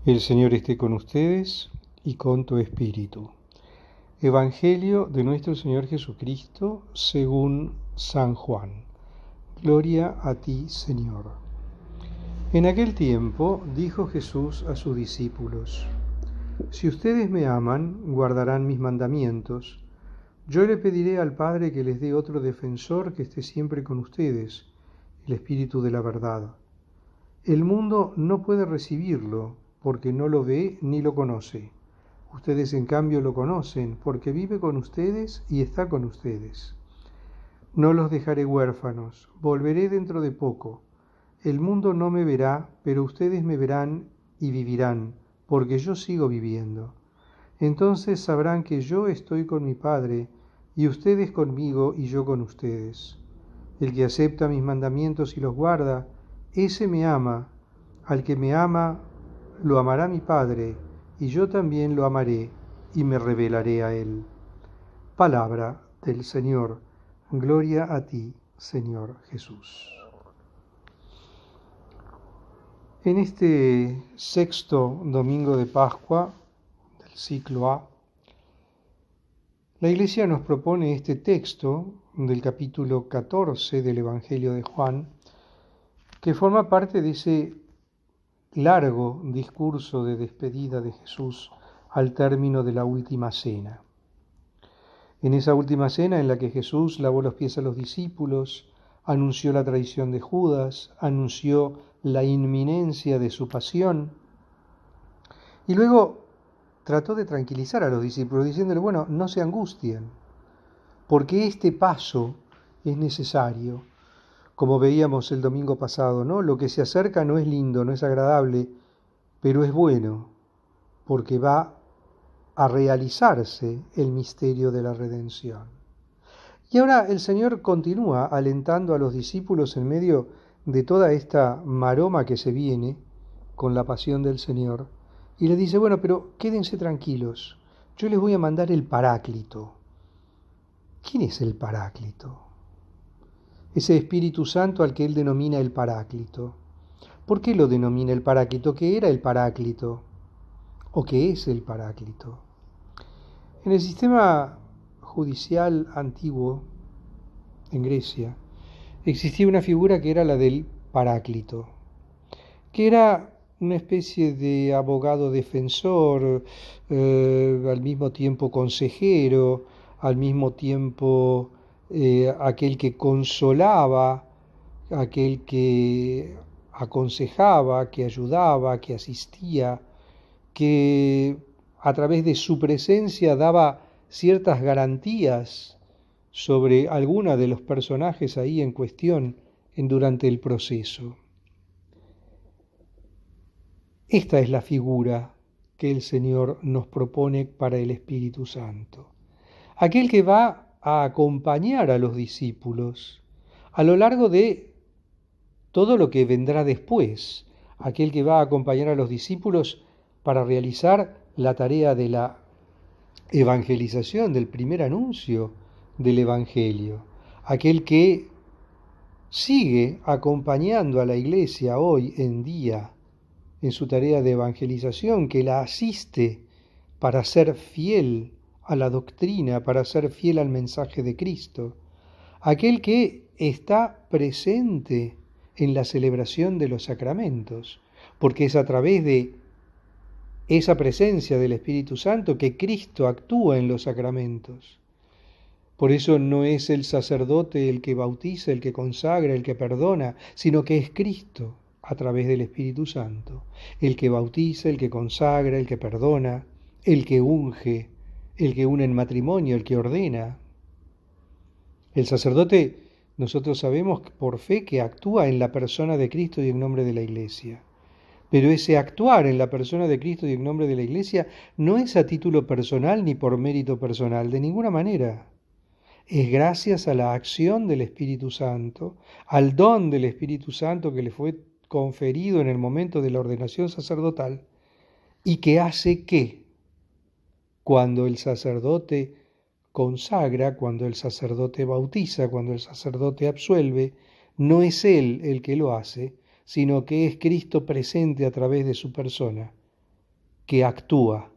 El Señor esté con ustedes y con tu espíritu. Evangelio de nuestro Señor Jesucristo según San Juan. Gloria a ti, Señor. En aquel tiempo dijo Jesús a sus discípulos: Si ustedes me aman, guardarán mis mandamientos. Yo le pediré al Padre que les dé otro defensor que esté siempre con ustedes, el Espíritu de la verdad. El mundo no puede recibirlo, porque no lo ve ni lo conoce. Ustedes en cambio lo conocen, porque vive con ustedes y está con ustedes. No los dejaré huérfanos, volveré dentro de poco. El mundo no me verá, pero ustedes me verán y vivirán, porque yo sigo viviendo. Entonces sabrán que yo estoy con mi Padre, y ustedes conmigo y yo con ustedes. El que acepta mis mandamientos y los guarda, ese me ama. Al que me ama, lo amará mi Padre, y yo también lo amaré y me revelaré a él. Palabra del Señor. Gloria a ti, Señor Jesús. En este sexto domingo de Pascua del ciclo A, la Iglesia nos propone este texto del capítulo 14 del Evangelio de Juan, que forma parte de ese largo discurso de despedida de Jesús al término de la última cena. En esa última cena en la que Jesús lavó los pies a los discípulos, anunció la traición de Judas, anunció la inminencia de su pasión, y luego trató de tranquilizar a los discípulos diciéndole, bueno, no se angustien, porque este paso es necesario. Como veíamos el domingo pasado, ¿no? Lo que se acerca no es lindo, no es agradable, pero es bueno, porque va a realizarse el misterio de la redención. Y ahora el Señor continúa alentando a los discípulos en medio de toda esta maroma que se viene con la pasión del Señor, y les dice, bueno, pero quédense tranquilos, yo les voy a mandar el Paráclito. ¿Quién es el Paráclito? Ese Espíritu Santo al que él denomina el Paráclito. ¿Por qué lo denomina el Paráclito? ¿Qué era el Paráclito? ¿O qué es el Paráclito? En el sistema judicial antiguo, en Grecia, existía una figura que era la del Paráclito, que era una especie de abogado defensor, al mismo tiempo consejero, al mismo tiempo aquel que consolaba, aquel que aconsejaba, que ayudaba, que asistía, que a través de su presencia daba ciertas garantías sobre alguna de los personajes ahí en cuestión durante el proceso. Esta es la figura que el Señor nos propone para el Espíritu Santo. Aquel que va a acompañar a los discípulos a lo largo de todo lo que vendrá después. Aquel que va a acompañar a los discípulos para realizar la tarea de la evangelización, del primer anuncio del Evangelio. Aquel que sigue acompañando a la Iglesia hoy en día en su tarea de evangelización, que la asiste para ser fiel a la doctrina, para ser fiel al mensaje de Cristo. Aquel que está presente en la celebración de los sacramentos, porque es a través de esa presencia del Espíritu Santo que Cristo actúa en los sacramentos. Por eso no es el sacerdote el que bautiza, el que consagra, el que perdona, sino que es Cristo a través del Espíritu Santo, el que bautiza, el que consagra, el que perdona, el que unge, el que une en matrimonio, el que ordena. El sacerdote, nosotros sabemos por fe que actúa en la persona de Cristo y en nombre de la Iglesia. Pero ese actuar en la persona de Cristo y en nombre de la Iglesia no es a título personal ni por mérito personal, de ninguna manera. Es gracias a la acción del Espíritu Santo, al don del Espíritu Santo que le fue conferido en el momento de la ordenación sacerdotal y que hace que cuando el sacerdote consagra, cuando el sacerdote bautiza, cuando el sacerdote absuelve, no es él el que lo hace, sino que es Cristo presente a través de su persona que actúa,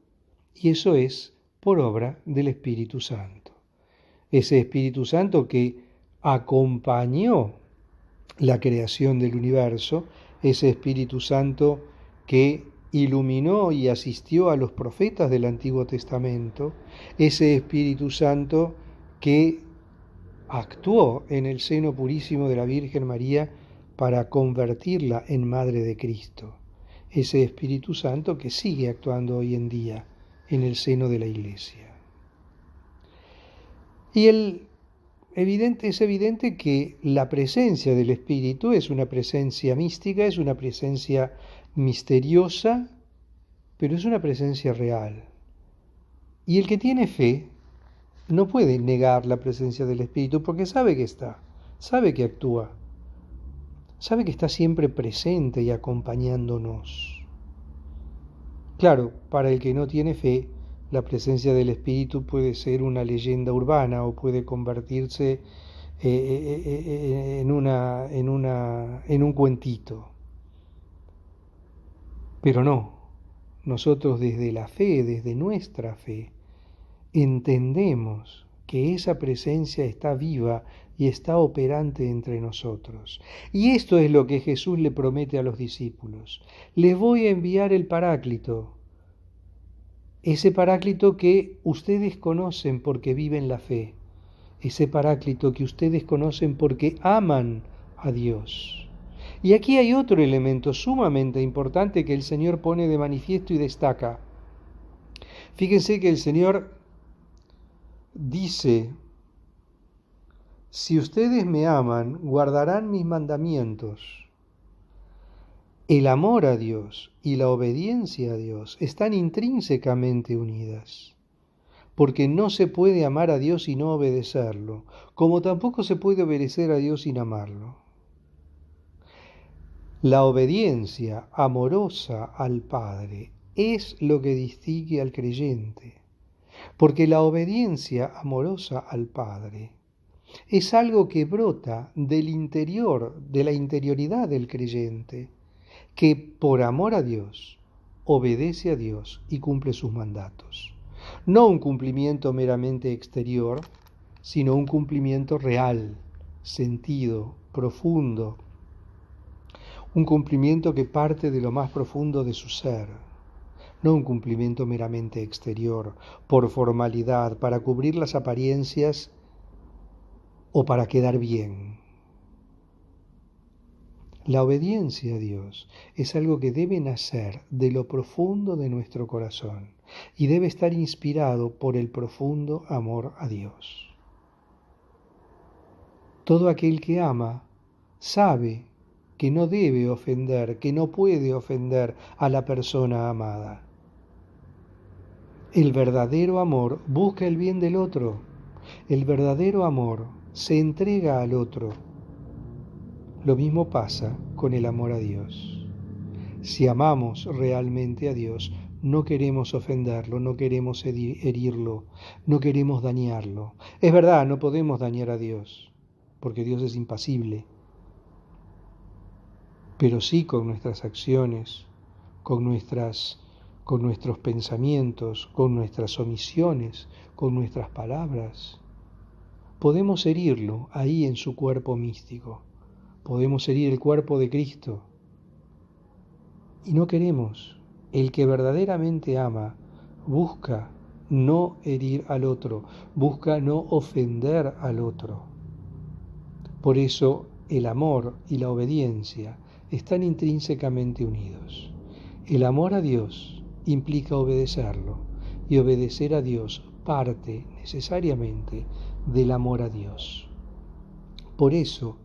y eso es por obra del Espíritu Santo. Ese Espíritu Santo que acompañó la creación del universo, ese Espíritu Santo que iluminó y asistió a los profetas del Antiguo Testamento, ese Espíritu Santo que actuó en el seno purísimo de la Virgen María para convertirla en Madre de Cristo, ese Espíritu Santo que sigue actuando hoy en día en el seno de la Iglesia. Y es evidente que la presencia del Espíritu es una presencia mística, es una presencia misteriosa, pero es una presencia real. Y el que tiene fe no puede negar la presencia del Espíritu porque sabe que está, sabe que actúa, sabe que está siempre presente y acompañándonos. Claro, para el que no tiene fe, la presencia del Espíritu puede ser una leyenda urbana o puede convertirse en un cuentito. Pero no, nosotros desde la fe, desde nuestra fe, entendemos que esa presencia está viva y está operante entre nosotros. Y esto es lo que Jesús le promete a los discípulos. Les voy a enviar el Paráclito, ese Paráclito que ustedes conocen porque viven la fe, ese Paráclito que ustedes conocen porque aman a Dios. Y aquí hay otro elemento sumamente importante que el Señor pone de manifiesto y destaca. Fíjense que el Señor dice: si ustedes me aman, guardarán mis mandamientos. El amor a Dios y la obediencia a Dios están intrínsecamente unidas, porque no se puede amar a Dios y no obedecerlo, como tampoco se puede obedecer a Dios sin amarlo. La obediencia amorosa al Padre es lo que distingue al creyente, porque la obediencia amorosa al Padre es algo que brota del interior, de la interioridad del creyente, que por amor a Dios obedece a Dios y cumple sus mandatos. No un cumplimiento meramente exterior, sino un cumplimiento real, sentido, profundo, un cumplimiento que parte de lo más profundo de su ser, no un cumplimiento meramente exterior, por formalidad, para cubrir las apariencias o para quedar bien. La obediencia a Dios es algo que debe nacer de lo profundo de nuestro corazón y debe estar inspirado por el profundo amor a Dios. Todo aquel que ama sabe que no debe ofender, que no puede ofender a la persona amada. El verdadero amor busca el bien del otro. El verdadero amor se entrega al otro. Lo mismo pasa con el amor a Dios. Si amamos realmente a Dios, no queremos ofenderlo, no queremos herirlo, no queremos dañarlo. Es verdad, no podemos dañar a Dios, porque Dios es impasible. Pero sí con nuestras acciones, con nuestros pensamientos, con nuestras omisiones, con nuestras palabras, podemos herirlo ahí en su cuerpo místico. Podemos herir el cuerpo de Cristo. Y no queremos. El que verdaderamente ama busca no herir al otro, busca no ofender al otro. Por eso el amor y la obediencia están intrínsecamente unidos. El amor a Dios implica obedecerlo, y obedecer a Dios parte necesariamente del amor a Dios. Por eso,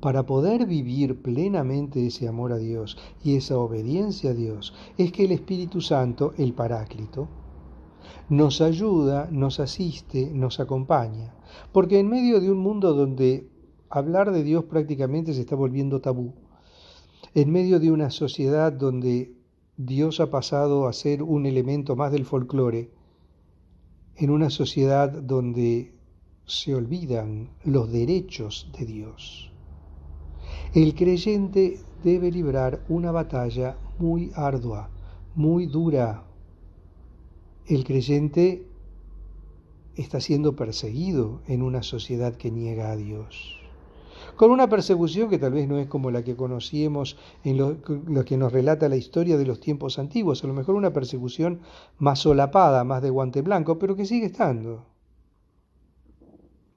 para poder vivir plenamente ese amor a Dios y esa obediencia a Dios, es que el Espíritu Santo, el Paráclito, nos ayuda, nos asiste, nos acompaña. Porque en medio de un mundo donde hablar de Dios prácticamente se está volviendo tabú, en medio de una sociedad donde Dios ha pasado a ser un elemento más del folclore, en una sociedad donde se olvidan los derechos de Dios, el creyente debe librar una batalla muy ardua, muy dura, El creyente está siendo perseguido en una sociedad que niega a Dios, con una persecución que tal vez no es como la que conocíamos en lo que nos relata la historia de los tiempos antiguos, a lo mejor una persecución más solapada, más de guante blanco, pero que sigue estando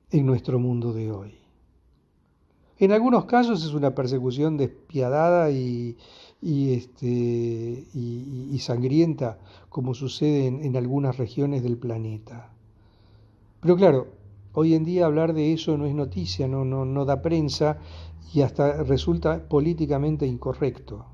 en nuestro mundo de hoy. En algunos casos es una persecución despiadada y sangrienta, como sucede en algunas regiones del planeta. Pero claro, hoy en día hablar de eso no es noticia, no da prensa y hasta resulta políticamente incorrecto.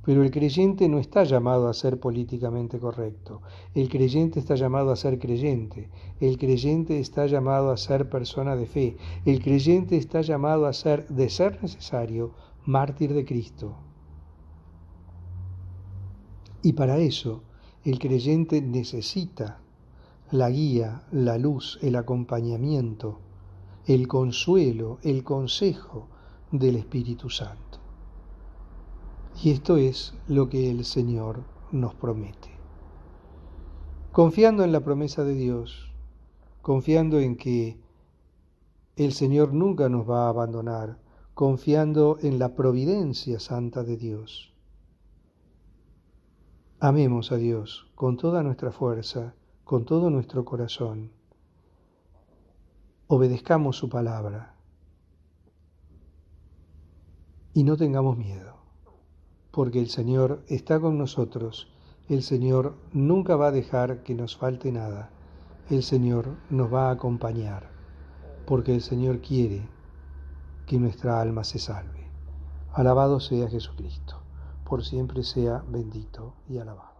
Pero el creyente no está llamado a ser políticamente correcto. El creyente está llamado a ser creyente. El creyente está llamado a ser persona de fe. El creyente está llamado a ser, de ser necesario, mártir de Cristo. Y para eso, el creyente necesita la guía, la luz, el acompañamiento, el consuelo, el consejo del Espíritu Santo. Y esto es lo que el Señor nos promete. Confiando en la promesa de Dios, confiando en que el Señor nunca nos va a abandonar, confiando en la providencia santa de Dios. Amemos a Dios con toda nuestra fuerza, con todo nuestro corazón. Obedezcamos su palabra y no tengamos miedo, porque el Señor está con nosotros. El Señor nunca va a dejar que nos falte nada. El Señor nos va a acompañar, porque el Señor quiere que nuestra alma se salve. Alabado sea Jesucristo, por siempre sea bendito y alabado.